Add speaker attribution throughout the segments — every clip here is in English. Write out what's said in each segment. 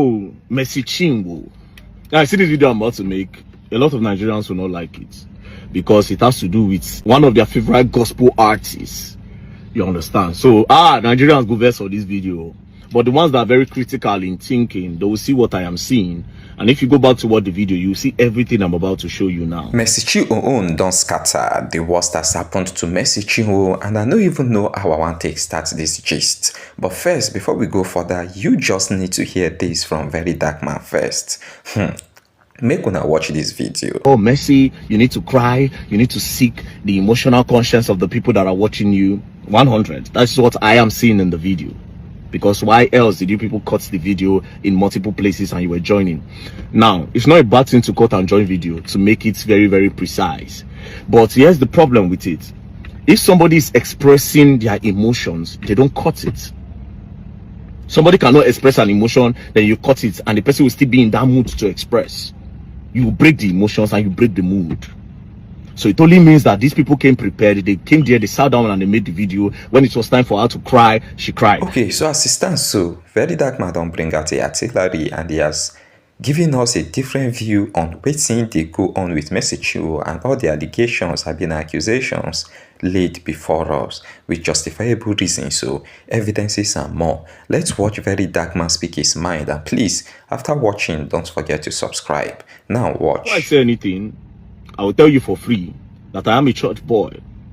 Speaker 1: Oh, Messi Chinwo. I see this video I'm about to make. A lot of Nigerians will not like it because it has to do with one of their favorite gospel artists. You understand? So, Nigerians go verse for this video. But the ones that are very critical in thinking, they will see what I am seeing. And if you go back to watch the video, you will see everything I'm about to show you now.
Speaker 2: Mercy Chinwo don't scatter. The worst has happened to Mercy Chinwo, and I don't even know how I want to start this gist. But first, before we go further, you just need to hear this from Very Dark Man first. Make una watch this video.
Speaker 1: Oh, Mercy, you need to cry. You need to seek the emotional conscience of the people that are watching you. 100. That's what I am seeing in the video. Because why else did you people cut the video in multiple places and you were joining? Now, it's not a bad thing to cut and join video to make it very, very precise. But here's the problem with it. If somebody is expressing their emotions, they don't cut it. Somebody cannot express an emotion, then you cut it, and the person will still be in that mood to express. You break the emotions and you break the mood. So it only means that these people came prepared. They came there, they sat down and they made the video. When it was time for her to cry, she cried.
Speaker 2: Okay, so as it stands, so Very Dark Man don't bring out a artillery, and he has given us a different view on what they go on with Mercy Chinwo and all the allegations have been accusations laid before us with justifiable reasons, so evidences and more. Let's watch Very Dark Man speak his mind, and please, after watching, don't forget to subscribe. Now watch.
Speaker 1: Before I say anything, I will tell you for free that I am a church boy.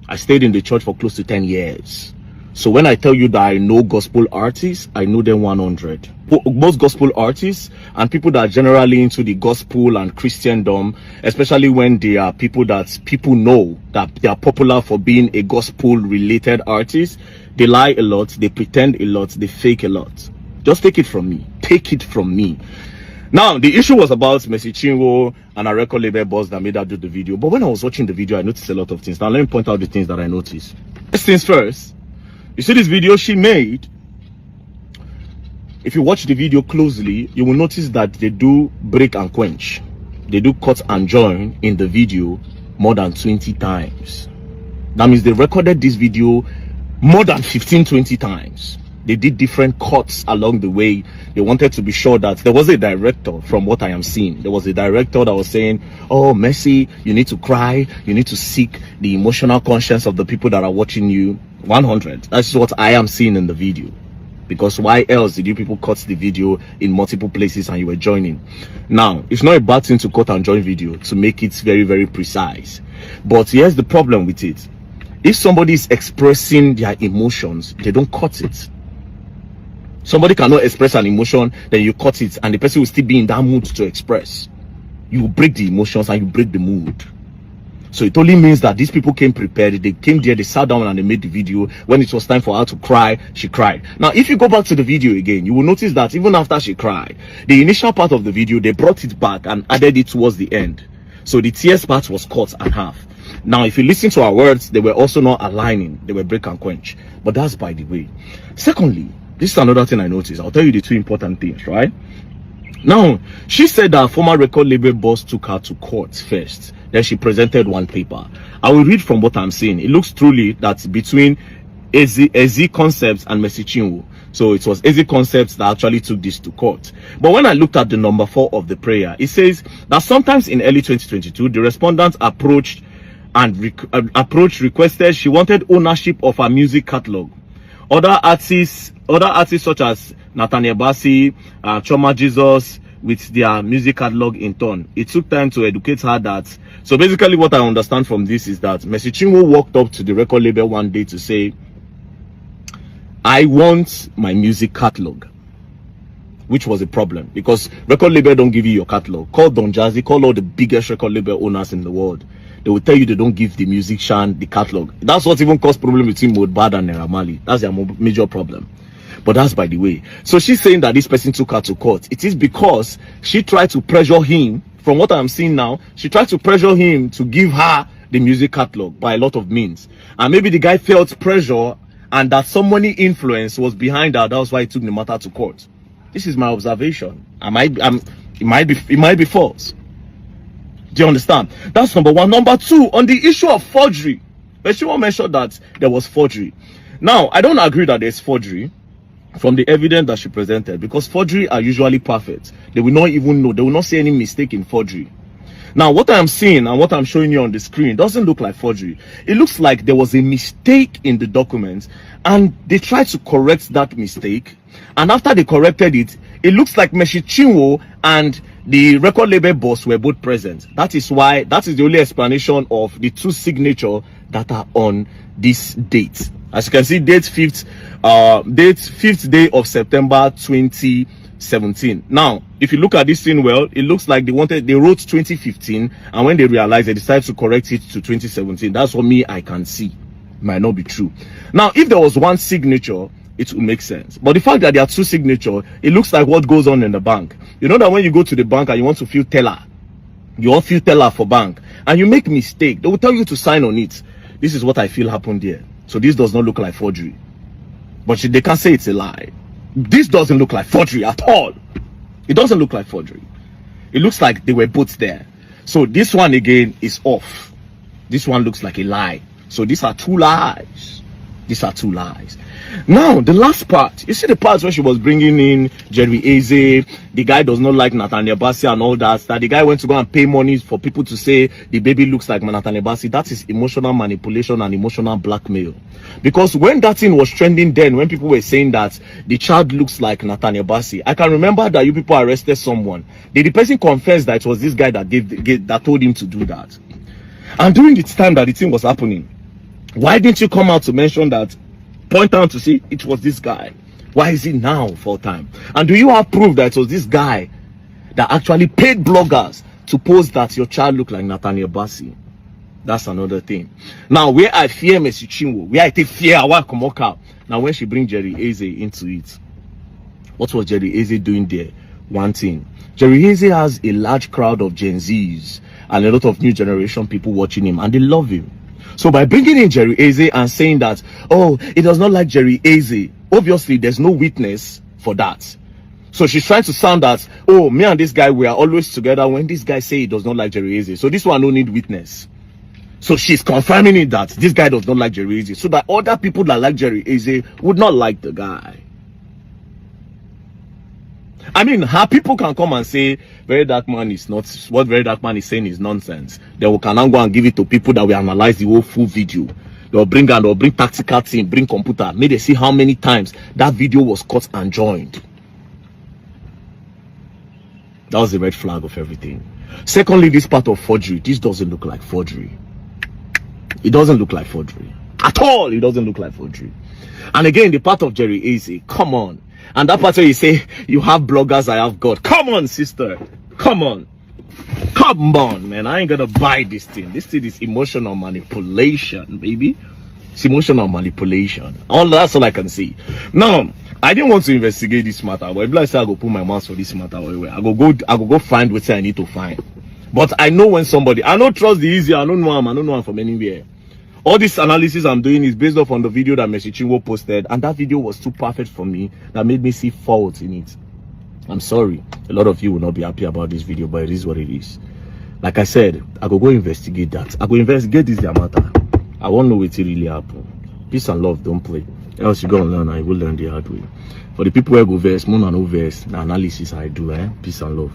Speaker 1: I stayed in the church for close to 10 years. So when I tell you that I know gospel artists, I know them 100. Most gospel artists and people that are generally into the gospel and Christendom, especially when they are people that people know that they are popular for being a gospel related artist, they lie a lot, they pretend a lot, they fake a lot. Just take it from me. Take it from me. Now, the issue was about Mercy Chinwo and a record label boss that made her do the video. But when I was watching the video, I noticed a lot of things. Now, let me point out the things that I noticed. First things first, you see this video she made? If you watch the video closely, you will notice that they do break and quench. They do cut and join in the video more than 20 times. That means they recorded this video more than 15-20 times. They did different cuts along the way. They wanted to be sure that there was a director. From what I am seeing, there was a director that was saying, oh, Mercy, you need to cry. You need to seek the emotional conscience of the people that are watching you. 100. That's what I am seeing in the video. Because why else did you people cut the video in multiple places and you were joining? Now, it's not a bad thing to cut and join video to make it very, very precise. But here's the problem with it. If somebody is expressing their emotions, they don't cut it. Somebody cannot express an emotion, then you cut it, and the person will still be in that mood to express. You break the emotions and you break the mood. So it only means that these people came prepared. They came there, they sat down and they made the video. When it was time for her to cry, she cried. Now, if you go back to the video again, you will notice that even after she cried, the initial part of the video, they brought it back and added it towards the end. So the tears part was cut in half. Now, if you listen to our words, they were also not aligning. They were break and quench. But that's by the way. Secondly, this is another thing I noticed. I'll tell you the two important things, right? Now, she said that former record label boss took her to court first. Then she presented one paper. I will read from what I'm saying. It looks truly that between AZ Concepts and Mercy Chinwo. So it was AZ Concepts that actually took this to court. But when I looked at the number 4 of the prayer, it says that sometimes in early 2022, the respondent approached requested she wanted ownership of her music catalog. Other artists such as Nathaniel Bassey, Choma Jesus, with their music catalog in turn. It took time to educate her that. So basically what I understand from this is that Mercy Chinwo walked up to the record label one day to say, I want my music catalog. Which was a problem because record label don't give you your catalog. Call Don Jazzy, call all the biggest record label owners in the world. They will tell you they don't give the musician the catalog. That's what even caused problem between Mohbad and Naira Marley. That's their major problem. But that's by the way. So she's saying that this person took her to court. It is because she tried to pressure him. From what I'm seeing now, she tried to pressure him to give her the music catalog by a lot of means. And maybe the guy felt pressure and that somebody influence was behind her. That's why he took the matter to court. This is my observation. It might be false. Do you understand? That's number 1. Number 2, on the issue of forgery. But she won't mention that there was forgery. Now, I don't agree that there's forgery. from the evidence that she presented, because forgery are usually perfect. They will not even know. They will not see any mistake in forgery. Now, what I'm seeing and what I'm showing you on the screen doesn't look like forgery. It looks like there was a mistake in the documents and they tried to correct that mistake. And after they corrected it, it looks like Chinwo and the record label boss were both present. That is the only explanation of the two signatures that are on this date. As you can see, date 5th day of September 2017. Now, if you look at this thing well, it looks like they wrote 2015, and when they realized, they decided to correct it to 2017. That's what I can see. It might not be true. Now, if there was one signature, it would make sense. But the fact that there are two signatures, it looks like what goes on in the bank. You know that when you go to the bank and you want to fill teller, you want to fill teller for bank, and you make mistake, they will tell you to sign on it. This is what I feel happened here. So this does not look like forgery. But they can't say it's a lie. This doesn't look like forgery at all. It doesn't look like forgery. It looks like they were both there. So this one again is off. This one looks like a lie. So these are two lies. These are two lies. Now, the last part. You see the part where she was bringing in Jerry Eze. The guy does not like Nathaniel Bassey and all that. That the guy went to go and pay money for people to say the baby looks like Nathaniel Bassey. That is emotional manipulation and emotional blackmail. Because when that thing was trending then, when people were saying that the child looks like Nathaniel Bassey, I can remember that you people arrested someone. Did the person confess that it was this guy that that told him to do that? And during the time that the thing was happening, why didn't you come out to mention that, point out to see it was this guy? Why is it now full time? And do you have proof that it was this guy that actually paid bloggers to post that your child looked like Nathaniel Bassey? That's another thing. Now, where I fear Messi Chinwo, where I take fear, I want to come out. Now, when she bring Jerry Eze into it, what was Jerry Eze doing there? One thing. Jerry Eze has a large crowd of Gen Zs and a lot of new generation people watching him, and they love him. So by bringing in Jerry Eze and saying that, oh, it does not like Jerry Eze, obviously there's no witness for that. So she's trying to sound that, oh, me and this guy, we are always together when this guy say he does not like Jerry Eze. So this one don't need witness. So she's confirming it that this guy does not like Jerry Eze, so that other people that like Jerry Eze would not like the guy. I mean, how people can come and say Very Dark Man is not, what Very Dark Man is saying is nonsense. Then we can now go and give it to people that will analyze the whole full video. They'll bring tactical team, bring computer, may they see how many times that video was cut and joined. That was the red flag of everything. Secondly, this part of forgery, this doesn't look like forgery. It doesn't look like forgery at all. It doesn't look like forgery. And again, the part of Jerry Eze, come on. And that part where you say, you have bloggers, I have God. Come on, sister. Come on. Come on, man. I ain't gonna buy this thing. This thing is emotional manipulation, baby. It's emotional manipulation. That's all I can see. Now, I didn't want to investigate this matter, but if I say I go put my mouth for this matter, I go go find what I need to find. But I know when somebody, I don't trust the easy, I don't know him from anywhere. All this analysis I'm doing is based off on the video that Messi Chinwo posted, and that video was too perfect for me that made me see faults in it. I'm sorry, a lot of you will not be happy about this video, but it is what it is. Like I said, I go investigate that. I go investigate this matter. I won't know what really happened. Peace and love, don't play. Else you go and learn, and you will learn the hard way. For the people who go verse, more than no verse, the analysis I do, peace and love.